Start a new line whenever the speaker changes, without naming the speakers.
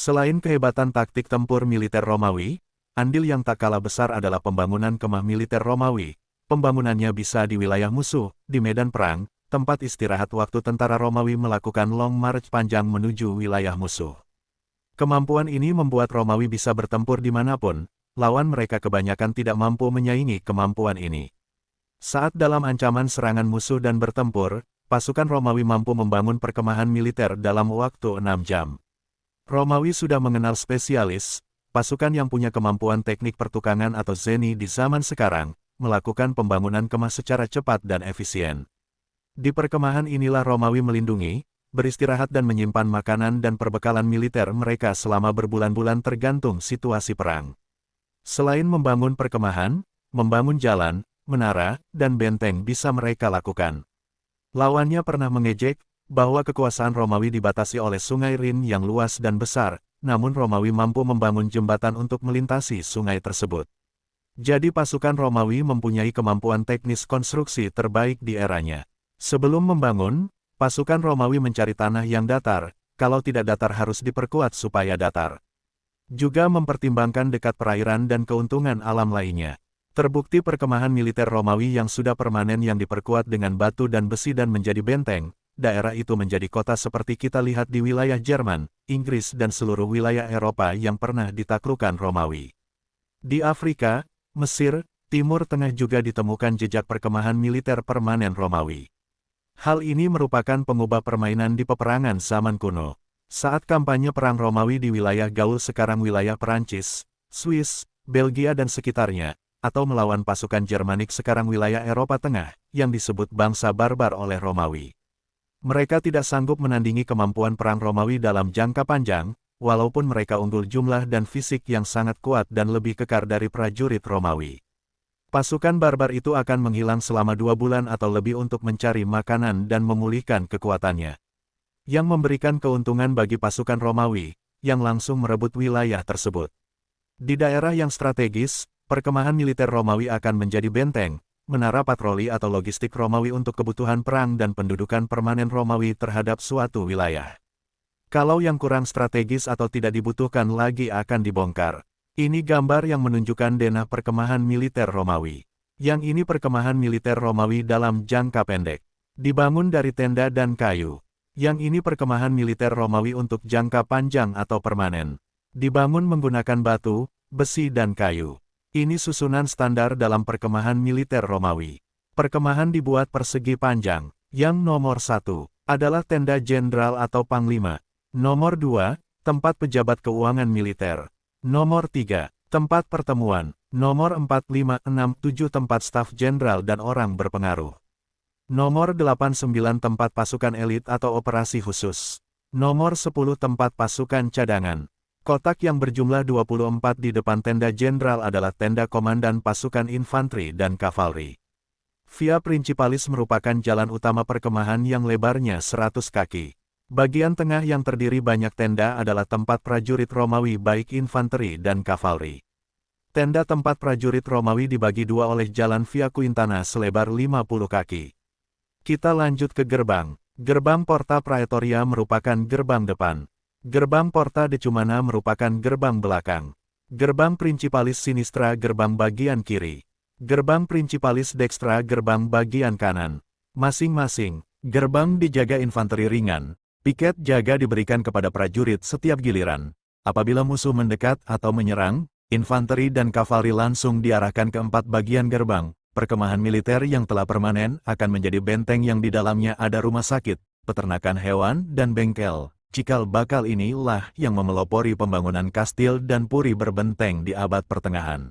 Selain kehebatan taktik tempur militer Romawi, andil yang tak kalah besar adalah pembangunan kemah militer Romawi. Pembangunannya bisa di wilayah musuh, di medan perang, tempat istirahat waktu tentara Romawi melakukan long march panjang menuju wilayah musuh. Kemampuan ini membuat Romawi bisa bertempur dimanapun, lawan mereka kebanyakan tidak mampu menyaingi kemampuan ini. Saat dalam ancaman serangan musuh dan bertempur, pasukan Romawi mampu membangun perkemahan militer dalam waktu 6 jam. Romawi sudah mengenal spesialis, pasukan yang punya kemampuan teknik pertukangan atau zeni di zaman sekarang, melakukan pembangunan kemah secara cepat dan efisien. Di perkemahan inilah Romawi melindungi, beristirahat dan menyimpan makanan dan perbekalan militer mereka selama berbulan-bulan tergantung situasi perang. Selain membangun perkemahan, membangun jalan, menara, dan benteng bisa mereka lakukan. Lawannya pernah mengejek bahwa kekuasaan Romawi dibatasi oleh sungai Rin yang luas dan besar, namun Romawi mampu membangun jembatan untuk melintasi sungai tersebut. Jadi pasukan Romawi mempunyai kemampuan teknis konstruksi terbaik di eranya. Sebelum membangun, pasukan Romawi mencari tanah yang datar, kalau tidak datar harus diperkuat supaya datar. Juga mempertimbangkan dekat perairan dan keuntungan alam lainnya. Terbukti perkemahan militer Romawi yang sudah permanen yang diperkuat dengan batu dan besi dan menjadi benteng, daerah itu menjadi kota seperti kita lihat di wilayah Jerman, Inggris dan seluruh wilayah Eropa yang pernah ditaklukkan Romawi. Di Afrika, Mesir, Timur Tengah juga ditemukan jejak perkemahan militer permanen Romawi. Hal ini merupakan pengubah permainan di peperangan zaman kuno. Saat kampanye perang Romawi di wilayah Gaul sekarang wilayah Perancis, Swiss, Belgia dan sekitarnya, atau melawan pasukan Jermanik sekarang wilayah Eropa Tengah, yang disebut bangsa barbar oleh Romawi. Mereka tidak sanggup menandingi kemampuan perang Romawi dalam jangka panjang, walaupun mereka unggul jumlah dan fisik yang sangat kuat dan lebih kekar dari prajurit Romawi. Pasukan barbar itu akan menghilang selama 2 bulan atau lebih untuk mencari makanan dan memulihkan kekuatannya. Yang memberikan keuntungan bagi pasukan Romawi, yang langsung merebut wilayah tersebut. Di daerah yang strategis, perkemahan militer Romawi akan menjadi benteng, menara patroli atau logistik Romawi untuk kebutuhan perang dan pendudukan permanen Romawi terhadap suatu wilayah. Kalau yang kurang strategis atau tidak dibutuhkan lagi akan dibongkar. Ini gambar yang menunjukkan denah perkemahan militer Romawi. Yang ini perkemahan militer Romawi dalam jangka pendek. Dibangun dari tenda dan kayu. Yang ini perkemahan militer Romawi untuk jangka panjang atau permanen. Dibangun menggunakan batu, besi dan kayu. Ini susunan standar dalam perkemahan militer Romawi. Perkemahan dibuat persegi panjang. Yang nomor 1 adalah tenda jenderal atau panglima. Nomor 2, tempat pejabat keuangan militer. Nomor 3, tempat pertemuan. Nomor 4, 5, 6, 7 tempat staf jenderal dan orang berpengaruh. Nomor 8, 9 tempat pasukan elit atau operasi khusus. Nomor 10 tempat pasukan cadangan. Kotak yang berjumlah 24 di depan tenda jenderal adalah tenda komandan pasukan infanteri dan kavalri. Via Principalis merupakan jalan utama perkemahan yang lebarnya 100 kaki. Bagian tengah yang terdiri banyak tenda adalah tempat prajurit Romawi baik infanteri dan kavalri. Tenda tempat prajurit Romawi dibagi dua oleh jalan Via Quintana selebar 50 kaki. Kita lanjut ke gerbang. Gerbang Porta Praetoria merupakan gerbang depan. Gerbang Porta Decumana merupakan gerbang belakang. Gerbang Principalis Sinistra gerbang bagian kiri. Gerbang Principalis Dextra gerbang bagian kanan. Masing-masing, gerbang dijaga infanteri ringan. Piket jaga diberikan kepada prajurit setiap giliran. Apabila musuh mendekat atau menyerang, infanteri dan kavalri langsung diarahkan ke 4 bagian gerbang. Perkemahan militer yang telah permanen akan menjadi benteng yang di dalamnya ada rumah sakit, peternakan hewan, dan bengkel. Cikal bakal inilah yang memelopori pembangunan kastil dan puri berbenteng di abad pertengahan.